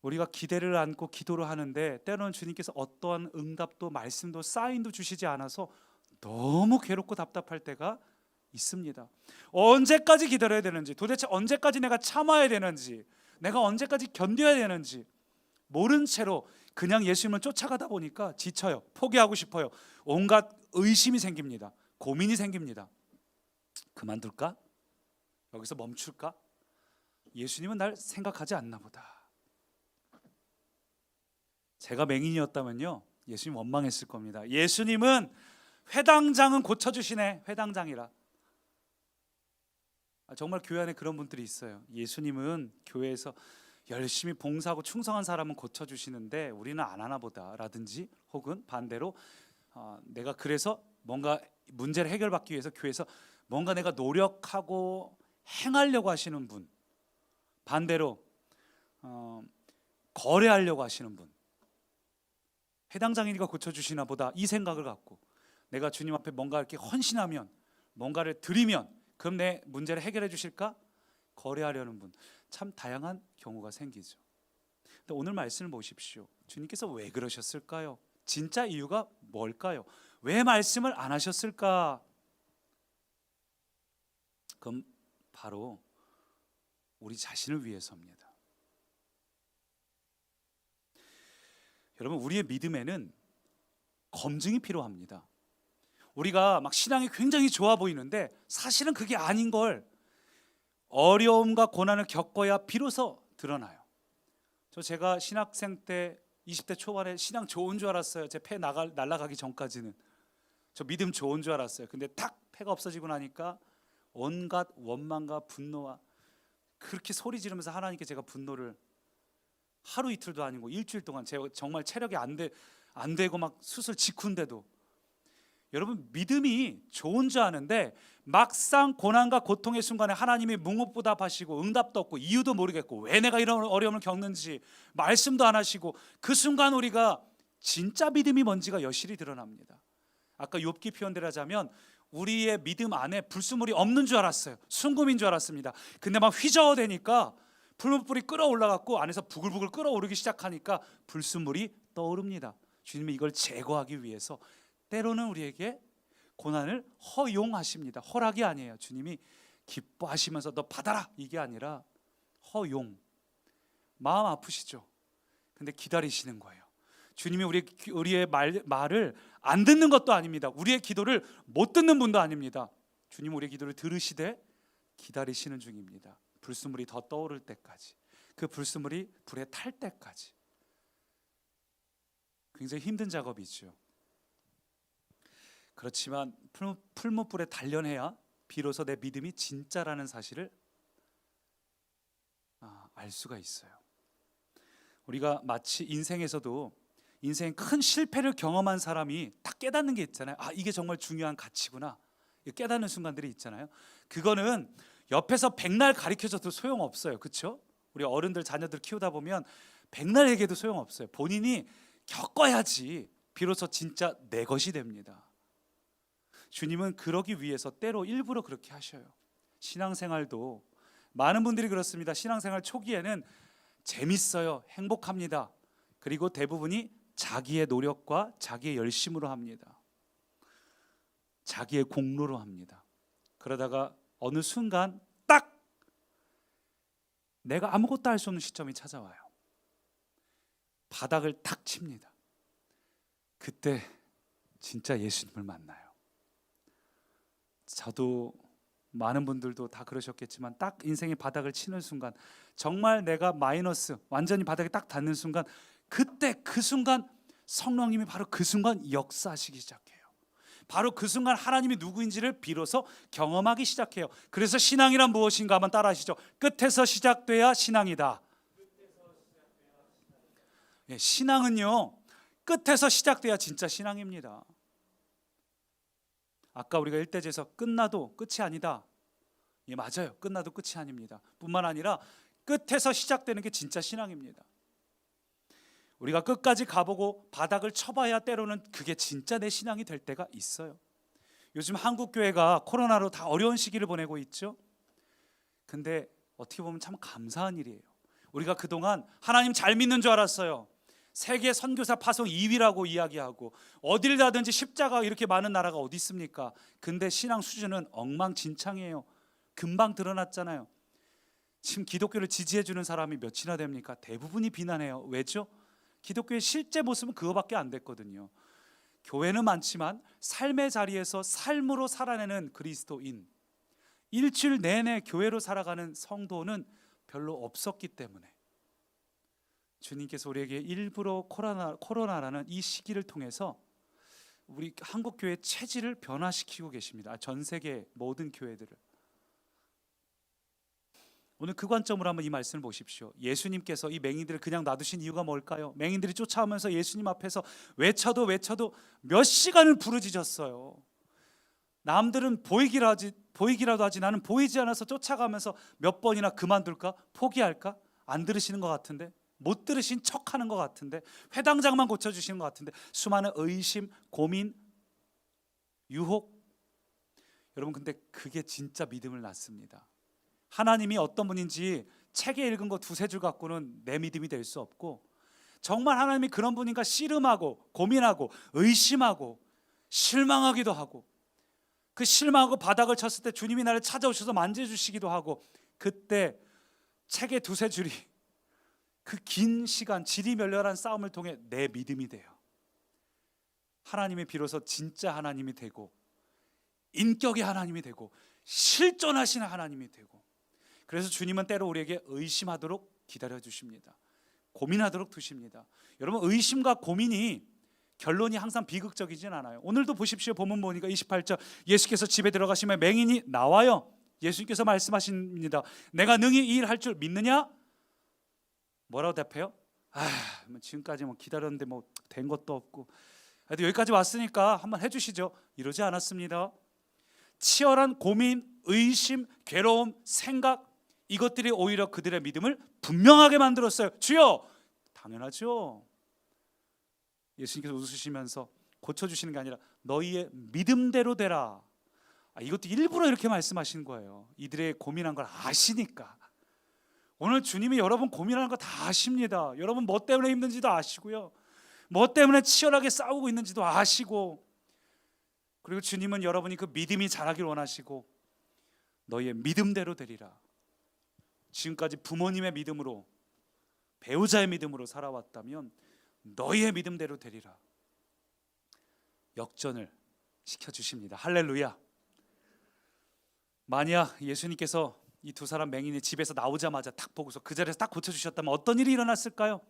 우리가 기대를 안고 기도를 하는데 때로는 주님께서 어떠한 응답도 말씀도 사인도 주시지 않아서 너무 괴롭고 답답할 때가 있습니다. 언제까지 기다려야 되는지, 도대체 언제까지 내가 참아야 되는지, 내가 언제까지 견뎌야 되는지 모른 채로 그냥 예수님을 쫓아가다 보니까 지쳐요. 포기하고 싶어요. 온갖 의심이 생깁니다. 고민이 생깁니다. 그만둘까? 여기서 멈출까? 예수님은 날 생각하지 않나 보다. 제가 맹인이었다면요 예수님 원망했을 겁니다. 예수님은 회당장은 고쳐주시네. 회당장이라. 정말 교회 안에 그런 분들이 있어요. 예수님은 교회에서 열심히 봉사하고 충성한 사람은 고쳐주시는데 우리는 안 하나 보다 라든지, 혹은 반대로 내가 그래서 뭔가 문제를 해결받기 위해서 교회에서 뭔가 내가 노력하고 행하려고 하시는 분, 반대로 거래하려고 하시는 분, 해당장이니까 고쳐주시나 보다 이 생각을 갖고 내가 주님 앞에 뭔가 이렇게 헌신하면, 뭔가를 드리면 그럼 내 문제를 해결해 주실까? 거래하려는 분, 참 다양한 경우가 생기죠. 근데 오늘 말씀을 보십시오. 주님께서 왜 그러셨을까요? 진짜 이유가 뭘까요? 왜 말씀을 안 하셨을까? 그럼 바로 우리 자신을 위해서입니다. 여러분, 우리의 믿음에는 검증이 필요합니다. 우리가 막 신앙이 굉장히 좋아 보이는데 사실은 그게 아닌 걸 어려움과 고난을 겪어야 비로소 드러나요. 제가 신학생 때 20대 초반에 신앙 좋은 줄 알았어요. 제 폐 날아가기 전까지는 저 믿음 좋은 줄 알았어요. 근데 딱 폐가 없어지고 나니까 온갖 원망과 분노와 그렇게 소리 지르면서 하나님께 제가 분노를 하루 이틀도 아니고 일주일 동안, 제가 정말 체력이 안 되고 막 수술 직후인데도, 여러분 믿음이 좋은 줄 아는데 막상 고난과 고통의 순간에 하나님이 묵묵부답하시고 응답도 없고 이유도 모르겠고 왜 내가 이런 어려움을 겪는지 말씀도 안 하시고, 그 순간 우리가 진짜 믿음이 뭔지가 여실히 드러납니다. 아까 욥기 표현대로 하자면 우리의 믿음 안에 불순물이 없는 줄 알았어요. 순금인 줄 알았습니다. 근데 막 휘저어대니까 풀무불이 끓어올라갖고 안에서 부글부글 끓어오르기 시작하니까 불순물이 떠오릅니다. 주님이 이걸 제거하기 위해서 때로는 우리에게 고난을 허용하십니다. 허락이 아니에요. 주님이 기뻐하시면서 너 받아라 이게 아니라 허용. 마음 아프시죠? 근데 기다리시는 거예요. 주님이 우리의 말을 안 듣는 것도 아닙니다. 우리의 기도를 못 듣는 분도 아닙니다. 주님 우리의 기도를 들으시되 기다리시는 중입니다. 불순물이 더 떠오를 때까지, 그 불순물이 불에 탈 때까지. 굉장히 힘든 작업이죠. 그렇지만 풀무불에 단련해야 비로소 내 믿음이 진짜라는 사실을 알 수가 있어요. 우리가 마치 인생에서도 인생 큰 실패를 경험한 사람이 딱 깨닫는 게 있잖아요. 이게 정말 중요한 가치구나. 깨닫는 순간들이 있잖아요. 그거는 옆에서 백날 가르쳐줘도 소용없어요. 그렇죠? 우리 어른들 자녀들 키우다 보면 백날 얘기해도 소용없어요. 본인이 겪어야지 비로소 진짜 내 것이 됩니다. 주님은 그러기 위해서 때로 일부러 그렇게 하셔요. 신앙생활도 많은 분들이 그렇습니다. 신앙생활 초기에는 재밌어요. 행복합니다. 그리고 대부분이 자기의 노력과 자기의 열심으로 합니다. 자기의 공로로 합니다. 그러다가 어느 순간 딱 내가 아무것도 할 수 없는 시점이 찾아와요. 바닥을 탁 칩니다. 그때 진짜 예수님을 만나요. 저도, 많은 분들도 다 그러셨겠지만 딱 인생의 바닥을 치는 순간, 정말 내가 마이너스, 완전히 바닥에 딱 닿는 순간, 그때 그 순간 성령님이 바로 그 순간 역사하시기 시작해요. 바로 그 순간 하나님이 누구인지를 비로소 경험하기 시작해요. 그래서 신앙이란 무엇인가 한번 따라 하시죠. 끝에서 시작돼야 신앙이다. 신앙은요, 끝에서 시작돼야 진짜 신앙입니다. 아까 우리가 일대제에서 끝나도 끝이 아니다. 맞아요. 끝나도 끝이 아닙니다. 뿐만 아니라 끝에서 시작되는 게 진짜 신앙입니다. 우리가 끝까지 가보고 바닥을 쳐봐야 때로는 그게 진짜 내 신앙이 될 때가 있어요. 요즘 한국 교회가 코로나로 다 어려운 시기를 보내고 있죠. 근데 어떻게 보면 참 감사한 일이에요. 우리가 그동안 하나님 잘 믿는 줄 알았어요. 세계 선교사 파송 2위라고 이야기하고 어딜 가든지 십자가 이렇게 많은 나라가 어디 있습니까? 근데 신앙 수준은 엉망진창이에요. 금방 드러났잖아요. 지금 기독교를 지지해 주는 사람이 몇이나 됩니까? 대부분이 비난해요. 왜죠? 기독교의 실제 모습은 그거밖에 안 됐거든요. 교회는 많지만 삶의 자리에서 삶으로 살아내는 그리스도인, 일주일 내내 교회로 살아가는 성도는 별로 없었기 때문에 주님께서 우리에게 일부러 코로나라는 이 시기를 통해서 우리 한국 교회의 체질을 변화시키고 계십니다. 전 세계 모든 교회들을. 오늘 그 관점으로 한번 이 말씀을 보십시오. 예수님께서 이 맹인들을 그냥 놔두신 이유가 뭘까요? 맹인들이 쫓아오면서 예수님 앞에서 외쳐도 몇 시간을 부르짖었어요. 남들은 보이기라도 하지 나는 보이지 않아서 쫓아가면서 몇 번이나 그만둘까? 포기할까? 안 들으시는 것 같은데, 못 들으신 척하는 것 같은데, 회당장만 고쳐주시는 것 같은데, 수많은 의심, 고민, 유혹. 여러분, 근데 그게 진짜 믿음을 낳습니다. 하나님이 어떤 분인지 책에 읽은 거 두세 줄 갖고는 내 믿음이 될 수 없고, 정말 하나님이 그런 분인가 씨름하고 고민하고 의심하고 실망하기도 하고, 그 실망하고 바닥을 쳤을 때 주님이 나를 찾아오셔서 만져주시기도 하고, 그때 책의 두세 줄이 그 긴 시간 지리멸렬한 싸움을 통해 내 믿음이 돼요. 하나님이 비로소 진짜 하나님이 되고 인격의 하나님이 되고 실존하시는 하나님이 되고, 그래서 주님은 때로 우리에게 의심하도록 기다려 주십니다. 고민하도록 두십니다. 여러분, 의심과 고민이 결론이 항상 비극적이진 않아요. 오늘도 보십시오. 본문 보니까 28절, 예수께서 집에 들어가시면 맹인이 나와요. 예수님께서 말씀하십니다. 내가 능히 이 일 할 줄 믿느냐? 뭐라고 답해요? 지금까지 기다렸는데 된 것도 없고, 그래도 여기까지 왔으니까 한번 해주시죠. 이러지 않았습니다. 치열한 고민, 의심, 괴로움, 생각, 이것들이 오히려 그들의 믿음을 분명하게 만들었어요. 주여! 당연하죠. 예수님께서 웃으시면서 고쳐주시는 게 아니라 너희의 믿음대로 되라. 이것도 일부러 이렇게 말씀하신 거예요. 이들의 고민한 걸 아시니까. 오늘 주님이 여러분 고민하는 거 다 아십니다. 여러분 뭐 때문에 힘든지도 아시고요, 뭐 때문에 치열하게 싸우고 있는지도 아시고, 그리고 주님은 여러분이 그 믿음이 자라길 원하시고 너희의 믿음대로 되리라. 지금까지 부모님의 믿음으로, 배우자의 믿음으로 살아왔다면 너희의 믿음대로 되리라. 역전을 시켜주십니다. 할렐루야. 만약 예수님께서 이 두 사람 맹인이 집에서 나오자마자 딱 보고서 그 자리에서 딱 고쳐주셨다면 어떤 일이 일어났을까요?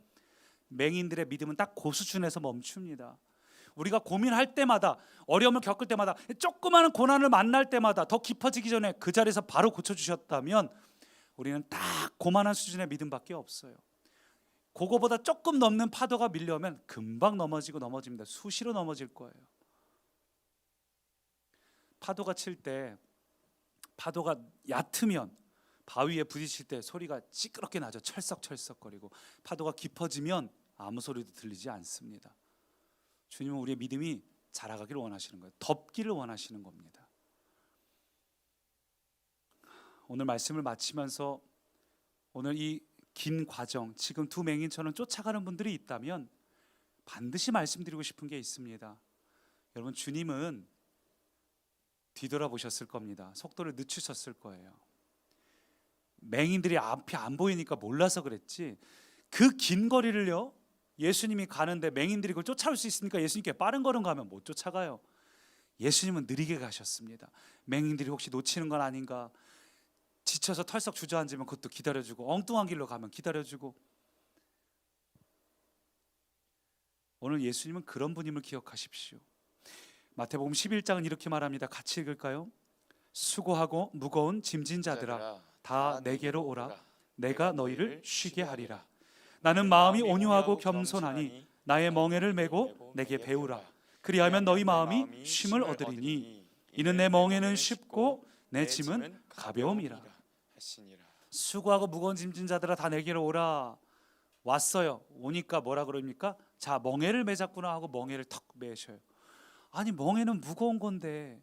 맹인들의 믿음은 딱 그 수준에서 멈춥니다. 우리가 고민할 때마다, 어려움을 겪을 때마다, 조그마한 고난을 만날 때마다 더 깊어지기 전에 그 자리에서 바로 고쳐주셨다면 우리는 딱 고만한 수준의 믿음밖에 없어요. 그거보다 조금 넘는 파도가 밀려오면 금방 넘어집니다. 수시로 넘어질 거예요. 파도가 칠 때, 파도가 얕으면 바위에 부딪힐 때 소리가 시끄럽게 나죠. 철썩철썩거리고. 파도가 깊어지면 아무 소리도 들리지 않습니다. 주님은 우리의 믿음이 자라가기를 원하시는 거예요. 덮기를 원하시는 겁니다. 오늘 말씀을 마치면서 오늘 이 긴 과정, 지금 두 맹인처럼 쫓아가는 분들이 있다면 반드시 말씀드리고 싶은 게 있습니다. 여러분, 주님은 뒤돌아보셨을 겁니다. 속도를 늦추셨을 거예요. 맹인들이 앞이 안 보이니까 몰라서 그랬지, 그 긴 거리를요, 예수님이 가는데 맹인들이 그걸 쫓아올 수 있으니까 예수님께 빠른 걸음 가면 못 쫓아가요. 예수님은 느리게 가셨습니다. 맹인들이 혹시 놓치는 건 아닌가, 지쳐서 털썩 주저앉으면 그것도 기다려주고, 엉뚱한 길로 가면 기다려주고. 오늘 예수님은 그런 분임을 기억하십시오. 마태복음 11장은 이렇게 말합니다. 같이 읽을까요? 수고하고 무거운 짐진 자들아 다 내게로 오라. 내가 너희를 쉬게 하리라. 나는 마음이 온유하고 겸손하니 나의 멍에를 메고 내게 배우라. 그리하면 너희 마음이 쉼을 얻으리니 이는 내 멍에는 쉽고 내 짐은 가벼움이라. 수고하고 무거운 짐진 자들아 다 내게로 오라. 왔어요. 오니까 뭐라 그럽니까? 자, 멍에를 매잡구나 하고 멍에를 턱 매셔요. 아니, 멍에는 무거운 건데,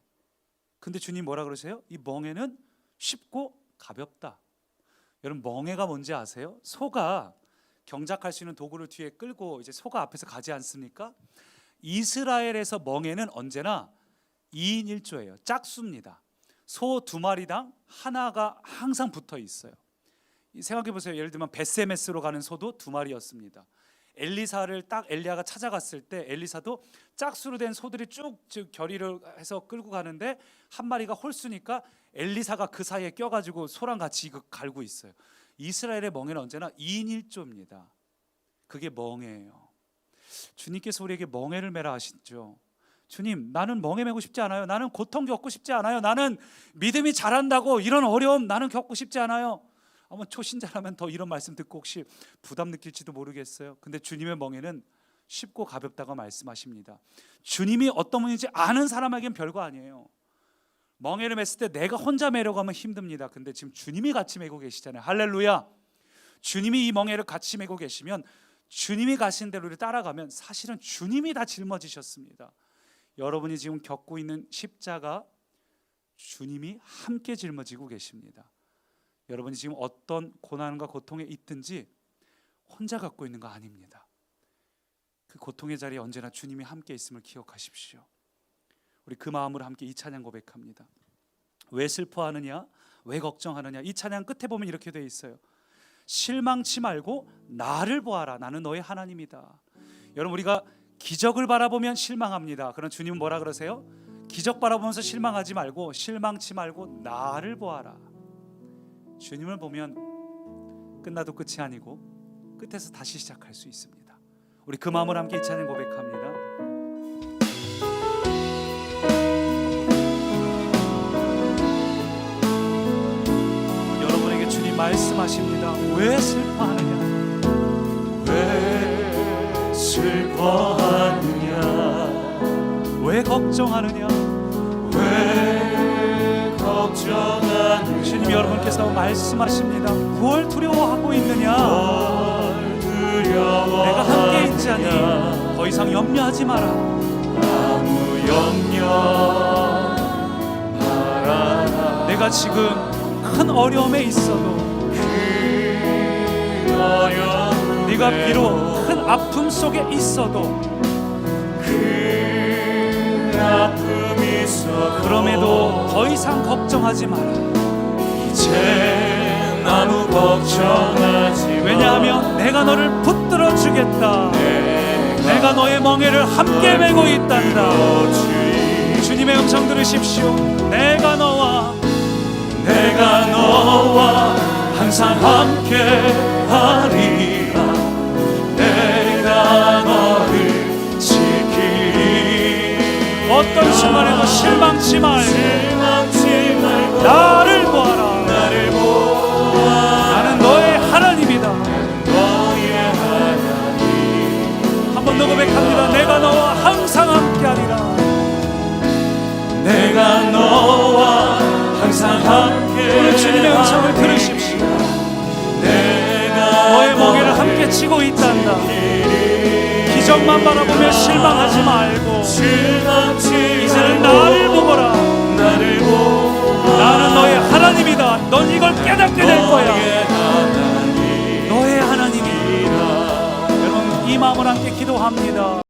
근데 주님 뭐라 그러세요? 이 멍에는 쉽고 가볍다. 여러분, 멍에가 뭔지 아세요? 소가 경작할 수 있는 도구를 뒤에 끌고 이제 소가 앞에서 가지 않습니까? 이스라엘에서 멍에는 언제나 2인 1조예요. 짝수입니다. 소 2마리당 하나가 항상 붙어 있어요. 생각해 보세요. 예를 들면 베세메스로 가는 소도 2마리였습니다. 엘리사를 딱 엘리야가 찾아갔을 때 엘리사도 짝수로 된 소들이 쭉 결의를 해서 끌고 가는데 한 마리가 홀수니까 엘리사가 그 사이에 껴가지고 소랑 같이 갈고 있어요. 이스라엘의 멍에는 언제나 2인 1조입니다. 그게 멍에예요. 주님께서 우리에게 멍에를 메라 하시죠. 주님, 나는 멍에 매고 싶지 않아요. 나는 고통 겪고 싶지 않아요. 나는 믿음이 자란다고 이런 어려움 나는 겪고 싶지 않아요. 아마 초신자라면 더 이런 말씀 듣고 혹시 부담 느낄지도 모르겠어요. 근데 주님의 멍에는 쉽고 가볍다고 말씀하십니다. 주님이 어떤 분인지 아는 사람에겐 별거 아니에요. 멍에를 맸을 때 내가 혼자 매려고 하면 힘듭니다. 근데 지금 주님이 같이 메고 계시잖아요. 할렐루야. 주님이 이 멍에를 같이 메고 계시면, 주님이 가신 대로 따라가면 사실은 주님이 다 짊어지셨습니다. 여러분이 지금 겪고 있는 십자가, 주님이 함께 짊어지고 계십니다. 여러분이 지금 어떤 고난과 고통에 있든지 혼자 갖고 있는 거 아닙니다. 그 고통의 자리에 언제나 주님이 함께 있음을 기억하십시오. 우리 그 마음으로 함께 이 찬양 고백합니다. 왜 슬퍼하느냐, 왜 걱정하느냐. 이 찬양 끝에 보면 이렇게 돼 있어요. 실망치 말고 나를 보아라. 나는 너의 하나님이다. 여러분, 우리가 기적을 바라보면 실망합니다. 그럼 주님은 뭐라 그러세요? 기적 바라보면서 실망하지 말고, 실망치 말고 나를 보아라. 주님을 보면 끝나도 끝이 아니고 끝에서 다시 시작할 수 있습니다. 우리 그 마음을 함께 이 찬양 고백합니다. 여러분에게 주님 말씀하십니다. 왜 슬퍼하느냐, 왜 슬퍼하느냐, 왜 걱정하느냐, 왜 걱정하느냐. 주님 여러분께서 말씀하십니다. 뭘 두려워하고 있느냐, 내가 함께 있자니 더 이상 염려하지 마라. 아무 염려 말아라. 내가 지금 큰 어려움에 있어도, 그 어려움에 네가 비록 큰 아픔 속에 있어도, 그 아픔이 있어도 그럼에도 더 이상 걱정하지 마라. 이제 아무 걱정하지 마. 왜냐하면 내가 너를 붙들어 주겠다. 내가 너의 멍에를 함께 메고 있단다. 주님의 음성 들으십시오. 내가 너와 항상 함께 하리라. 내가 너를 지키리. 어떤 순간에도 실망치 말고 나를 보아라. 나는 너의 하나님이다. 한 번 더 고백합니다. 내가 너와 항상 함께하리라. 내가 너와 항상 함께. 오늘 주님의 음성을 들으십시오. 너의 멍에를 함께 치고 있단다. 기적만 바라보며 실망하지 말고 이제는 나를 보거라. 나는 너의 하나님이다. 넌 이걸 깨닫게 될 거야. 너의 하나님이. 여러분, 이 마음을 함께 기도합니다.